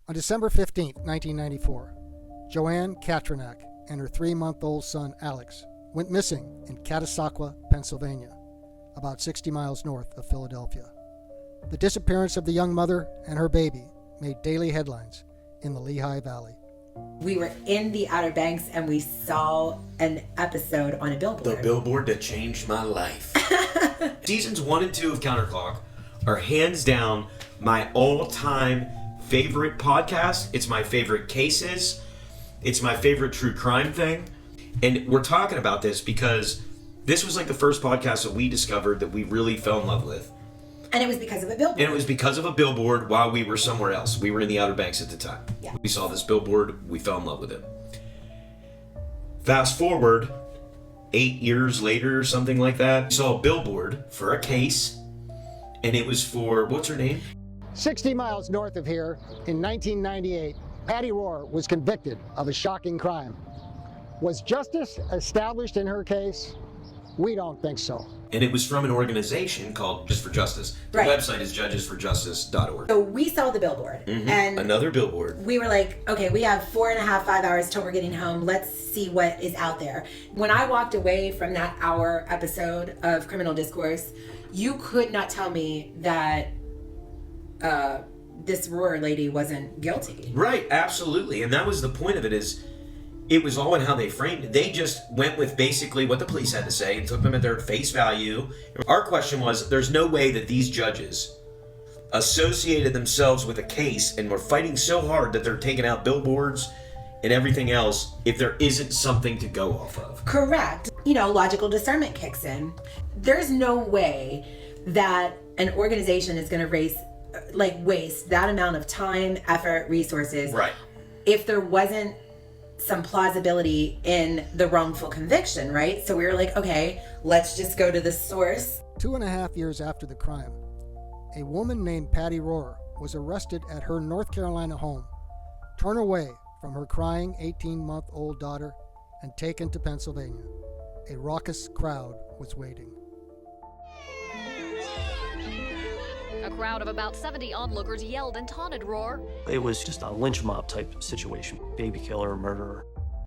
On December 15, 1994, Joanne Katranak and her 3-month-old son Alex went missing in Catasauqua, Pennsylvania, about 60 miles north of Philadelphia. The disappearance of the young mother and her baby made daily headlines in the Lehigh Valley. We were in the Outer Banks and we saw an episode on a billboard. The billboard that changed my life. Seasons 1 and 2 of Counterclock are hands down my all-time favorite podcast. It's my favorite cases. It's my favorite true crime thing. And we're talking about this because this was like the first podcast that we discovered that we really fell in love with. And it was because of a billboard. And it was because of a billboard while we were somewhere else. We were in the Outer Banks at the time. Yeah. We saw this billboard. We fell in love with it. Fast forward 8 years later or something like that. We saw a billboard for a case. And it was for, what's her name? 60 miles north of here, in 1998, Patty Rohr was convicted of a shocking crime. Was justice established in her case? We don't think so. And it was from an organization called Judges for Justice. The Right. website is judgesforjustice.org. So we saw the billboard and Another billboard. we were like, okay, we have 4.5, 5 hours till we're getting home. Let's see what is out there. When I walked away from that hour episode of Criminal Discourse, you could not tell me that this Rohr lady wasn't guilty. Right, absolutely. And that was the point of it, is it was all in how they framed it. They just went with basically what the police had to say and took them at their face value. Our question was, there's no way that these judges associated themselves with a case and were fighting so hard that they're taking out billboards and everything else if there isn't something to go off of. Correct. Logical discernment kicks in. There's no way that an organization is going to waste that amount of time, effort, resources. Right. If there wasn't some plausibility in the wrongful conviction, right? So we were like, okay, let's just go to the source. 2.5 years after the crime, a woman named Patty Rohr was arrested at her North Carolina home, torn away from her crying 18-month-old daughter, and taken to Pennsylvania. A raucous crowd was waiting. A crowd of about 70 onlookers yelled and taunted Rohr. It was just a lynch mob type situation. Baby killer, murderer.